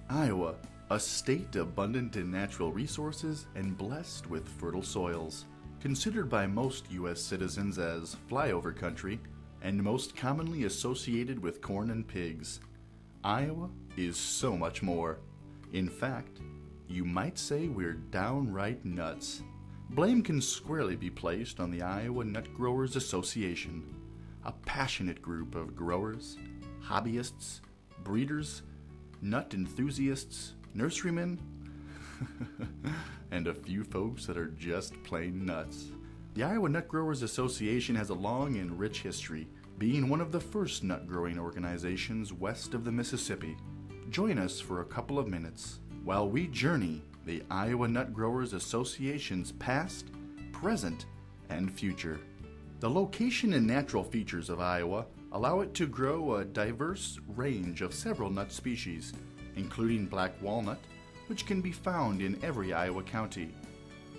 Iowa, a state abundant in natural resources and blessed with fertile soils, considered by most U.S. citizens as flyover country and most commonly associated with corn and pigs. Iowa is so much more. In fact, you might say we're downright nuts. Blame can squarely be placed on the Iowa Nut Growers Association, a passionate group of growers, hobbyists, breeders, nut enthusiasts, nurserymen, and a few folks that are just plain nuts. The Iowa Nut Growers Association has a long and rich history, being one of the first nut growing organizations west of the Mississippi. Join us for a couple of minutes while we journey the Iowa Nut Growers Association's past, present, and future. The location and natural features of Iowa allow it to grow a diverse range of several nut species, including black walnut, which can be found in every Iowa county,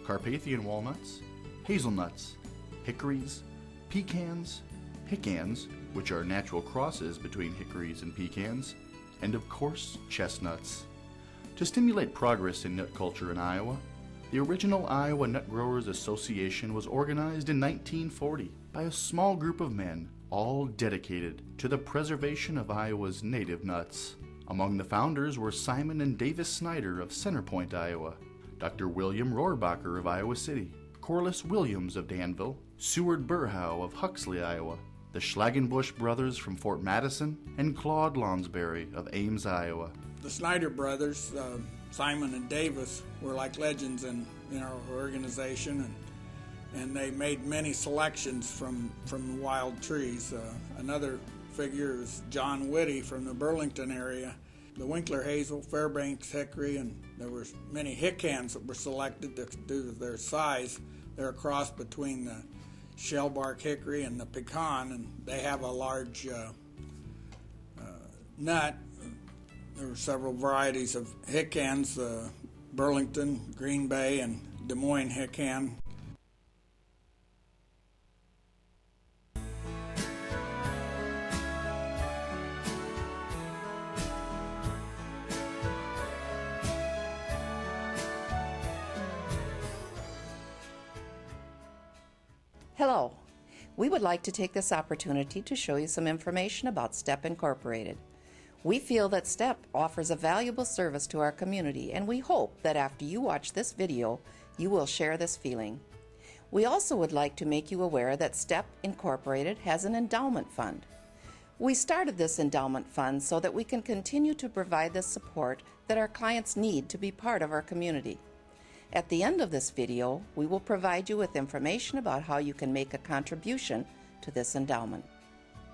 Carpathian walnuts, hazelnuts, hickories, pecans, which are natural crosses between hickories and pecans, and of course, chestnuts. To stimulate progress in nut culture in Iowa, the original Iowa Nut Growers Association was organized in 1940 by a small group of men, all dedicated to the preservation of Iowa's native nuts. Among the founders were Simon and Davis Snyder of Center Point, Iowa, Dr. William Rohrbacher of Iowa City, Corliss Williams of Danville, Seward Burhow of Huxley, Iowa, the Schlagenbusch brothers from Fort Madison, and Claude Lonsberry of Ames, Iowa. The Snyder brothers, Simon and Davis, were like legends in our organization, and they made many selections from wild trees. Another figure is John Whitty from the Burlington area, the Winkler hazel, Fairbanks hickory, and there were many hickans that were selected due to their size. They're a cross between the shellbark hickory and the pecan, and they have a large nut. There were several varieties of hickans, Burlington, Green Bay, and Des Moines hickan. Hello. We would like to take this opportunity to show you some information about STEP Incorporated. We feel that STEP offers a valuable service to our community, and we hope that after you watch this video, you will share this feeling. We also would like to make you aware that STEP Incorporated has an endowment fund. We started this endowment fund so that we can continue to provide the support that our clients need to be part of our community. At the end of this video, we will provide you with information about how you can make a contribution to this endowment.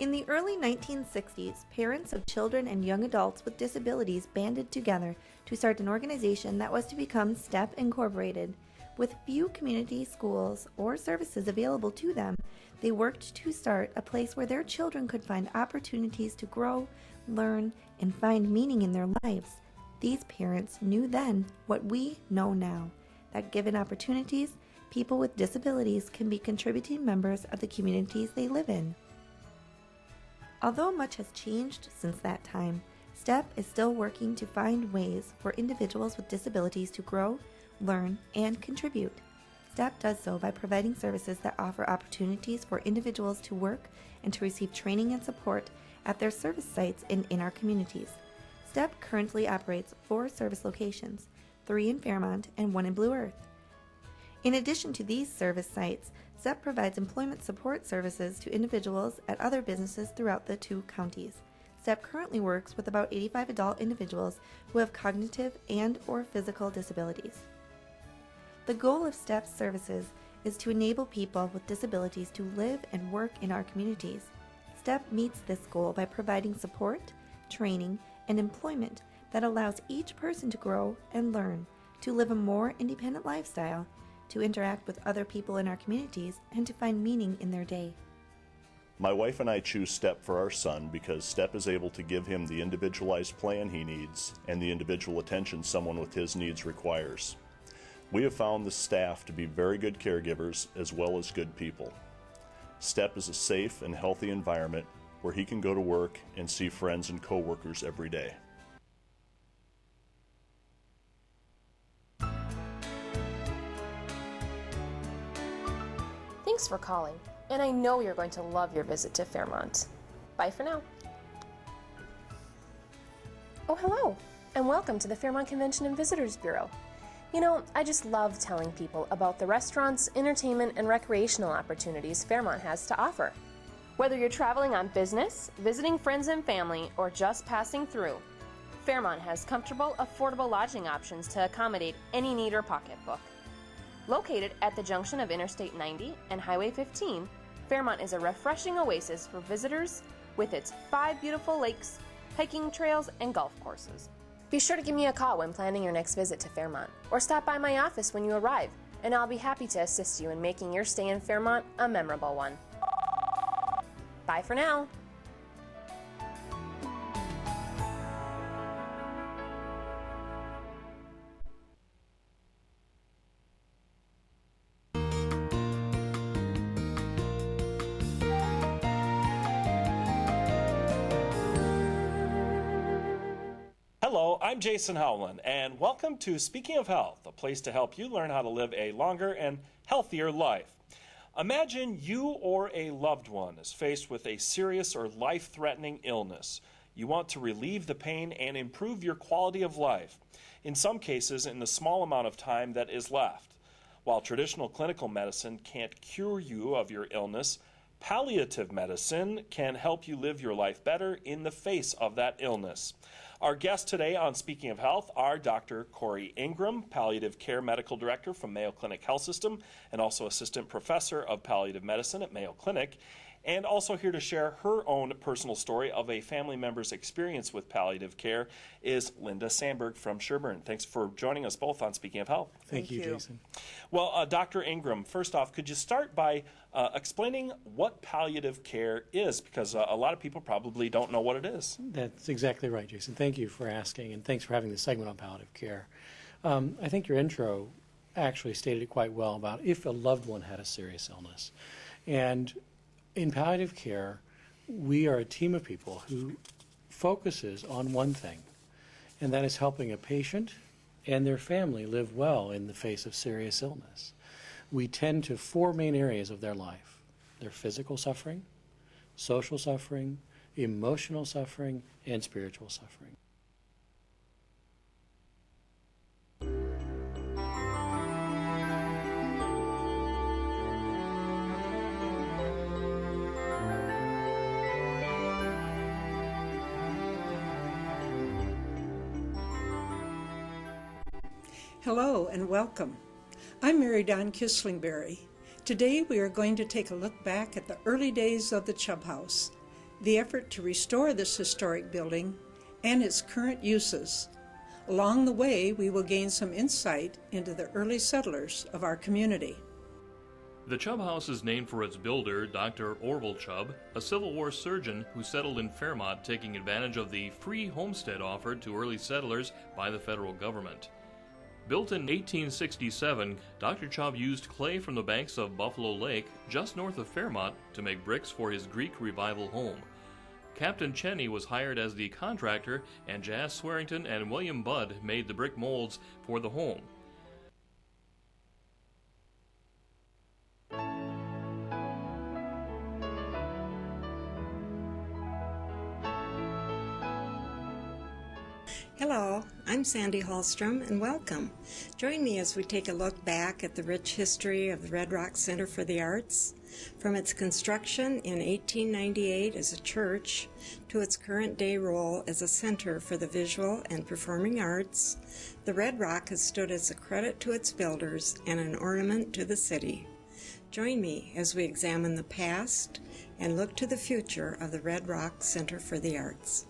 In the early 1960s, parents of children and young adults with disabilities banded together to start an organization that was to become STEP Incorporated. With few community schools or services available to them, they worked to start a place where their children could find opportunities to grow, learn, and find meaning in their lives. These parents knew then what we know now, that given opportunities, people with disabilities can be contributing members of the communities they live in. Although much has changed since that time, STEP is still working to find ways for individuals with disabilities to grow, learn, and contribute. STEP does so by providing services that offer opportunities for individuals to work and to receive training and support at their service sites in our communities. STEP currently operates 4 service locations, 3 in Fairmont and 1 in Blue Earth. In addition to these service sites, STEP provides employment support services to individuals at other businesses throughout the 2 counties. STEP currently works with about 85 adult individuals who have cognitive and/or physical disabilities. The goal of STEP's services is to enable people with disabilities to live and work in our communities. STEP meets this goal by providing support, training, and employment that allows each person to grow and learn, to live a more independent lifestyle, to interact with other people in our communities, and to find meaning in their day. My wife and I choose STEP for our son because STEP is able to give him the individualized plan he needs and the individual attention someone with his needs requires. We have found the staff to be very good caregivers as well as good people. STEP is a safe and healthy environment where he can go to work and see friends and coworkers every day. Thanks for calling, and I know you're going to love your visit to Fairmont. Bye for now. Oh, hello, and welcome to the Fairmont Convention and Visitors Bureau. You know, I just love telling people about the restaurants, entertainment, and recreational opportunities Fairmont has to offer. Whether you're traveling on business, visiting friends and family, or just passing through, Fairmont has comfortable, affordable lodging options to accommodate any need or pocketbook. Located at the junction of Interstate 90 and Highway 15, Fairmont is a refreshing oasis for visitors with its 5 beautiful lakes, hiking trails, and golf courses. Be sure to give me a call when planning your next visit to Fairmont, or stop by my office when you arrive, and I'll be happy to assist you in making your stay in Fairmont a memorable one. Bye for now. Hello, I'm Jason Howland, and welcome to Speaking of Health, a place to help you learn how to live a longer and healthier life. Imagine you or a loved one is faced with a serious or life-threatening illness. You want to relieve the pain and improve your quality of life, in some cases in the small amount of time that is left. While traditional clinical medicine can't cure you of your illness, palliative medicine can help you live your life better in the face of that illness. Our guests today on Speaking of Health are Dr. Corey Ingram, Palliative Care Medical Director from Mayo Clinic Health System and also Assistant Professor of Palliative Medicine at Mayo Clinic, and also here to share her own personal story of a family member's experience with palliative care is Linda Sandberg from Sherburne. Thanks for joining us both on Speaking of Health. Thank you, Jason. Well, Dr. Ingram, first off, could you start by explaining what palliative care is? Because a lot of people probably don't know what it is. That's exactly right, Jason. Thank you for asking, and thanks for having this segment on palliative care. I think your intro actually stated it quite well about if a loved one had a serious illness. And in palliative care, we are a team of people who focuses on one thing, and that is helping a patient and their family live well in the face of serious illness. We tend to 4 main areas of their life: their physical suffering, social suffering, emotional suffering, and spiritual suffering. Hello and welcome. I'm Mary Dawn Kislingberry. Today we are going to take a look back at the early days of the Chubb House, the effort to restore this historic building, and its current uses. Along the way, we will gain some insight into the early settlers of our community. The Chubb House is named for its builder, Dr. Orville Chubb, a Civil War surgeon who settled in Fairmont, taking advantage of the free homestead offered to early settlers by the federal government. Built in 1867, Dr. Chubb used clay from the banks of Buffalo Lake, just north of Fairmont, to make bricks for his Greek Revival home. Captain Cheney was hired as the contractor, and Jas Swearington and William Budd made the brick molds for the home. Hello, I'm Sandy Hallstrom, and welcome. Join me as we take a look back at the rich history of the Red Rock Center for the Arts, from its construction in 1898 as a church to its current-day role as a center for the visual and performing arts. The Red Rock has stood as a credit to its builders and an ornament to the city. Join me as we examine the past and look to the future of the Red Rock Center for the Arts.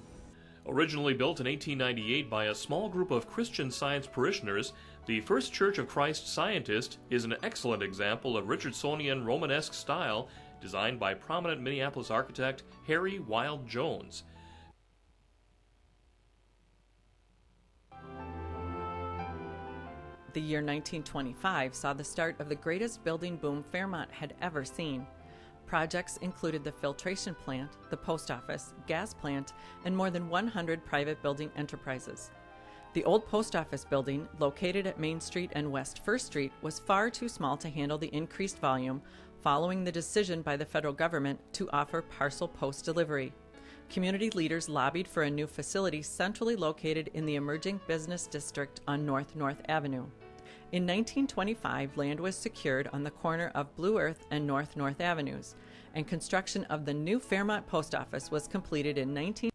Originally built in 1898 by a small group of Christian Science parishioners, the First Church of Christ Scientist is an excellent example of Richardsonian Romanesque style designed by prominent Minneapolis architect Harry Wild Jones. The year 1925 saw the start of the greatest building boom Fairmont had ever seen. Projects included the filtration plant, the post office, gas plant, and more than 100 private building enterprises. The old post office building, located at Main Street and West 1st Street, was far too small to handle the increased volume following the decision by the federal government to offer parcel post delivery. Community leaders lobbied for a new facility centrally located in the emerging business district on North Avenue. In 1925, land was secured on the corner of Blue Earth and North Avenues, and construction of the new Fairmont Post Office was completed in 19...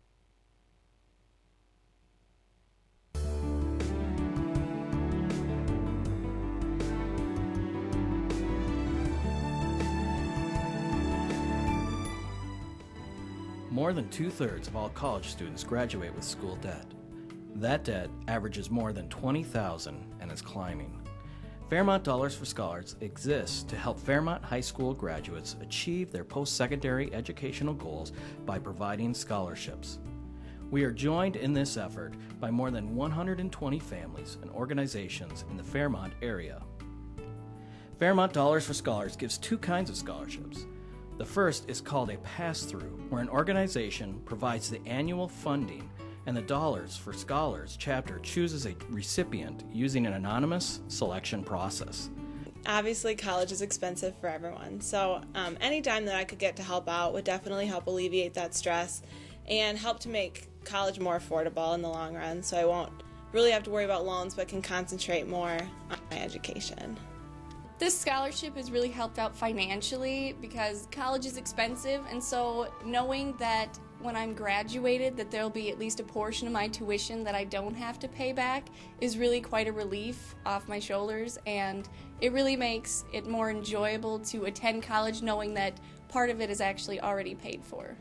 More than 2/3 of all college students graduate with school debt. That debt averages more than $20,000 and is climbing. Fairmont Dollars for Scholars exists to help Fairmont High School graduates achieve their post-secondary educational goals by providing scholarships. We are joined in this effort by more than 120 families and organizations in the Fairmont area. Fairmont Dollars for Scholars gives two kinds of scholarships. The first is called a pass-through, where an organization provides the annual funding and the Dollars for Scholars chapter chooses a recipient using an anonymous selection process. Obviously, college is expensive for everyone, so any dime that I could get to help out would definitely help alleviate that stress and help to make college more affordable in the long run, so I won't really have to worry about loans but can concentrate more on my education. This scholarship has really helped out financially because college is expensive, and so knowing that when I'm graduated that there'll be at least a portion of my tuition that I don't have to pay back is really quite a relief off my shoulders, and it really makes it more enjoyable to attend college knowing that part of it is actually already paid for.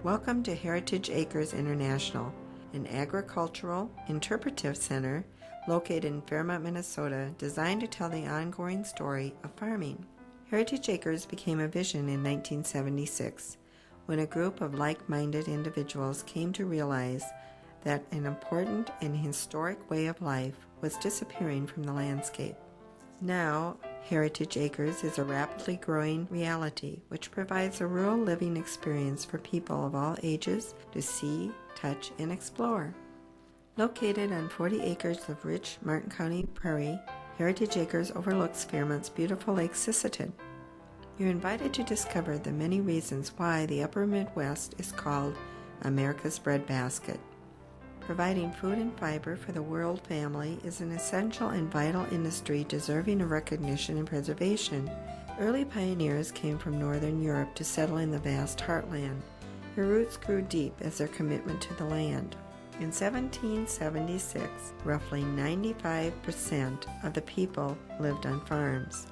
Welcome to Heritage Acres International, an agricultural interpretive center located in Fairmont, Minnesota, designed to tell the ongoing story of farming. Heritage Acres became a vision in 1976 when a group of like-minded individuals came to realize that an important and historic way of life was disappearing from the landscape. Now, Heritage Acres is a rapidly growing reality which provides a rural living experience for people of all ages to see, touch, and explore. Located on 40 acres of rich Martin County prairie, Heritage Acres overlooks Fairmont's beautiful Lake Sisseton. You're invited to discover the many reasons why the Upper Midwest is called America's breadbasket. Providing food and fiber for the world family is an essential and vital industry deserving of recognition and preservation. Early pioneers came from Northern Europe to settle in the vast heartland. Their roots grew deep as their commitment to the land. In 1776, roughly 95% of the people lived on farms.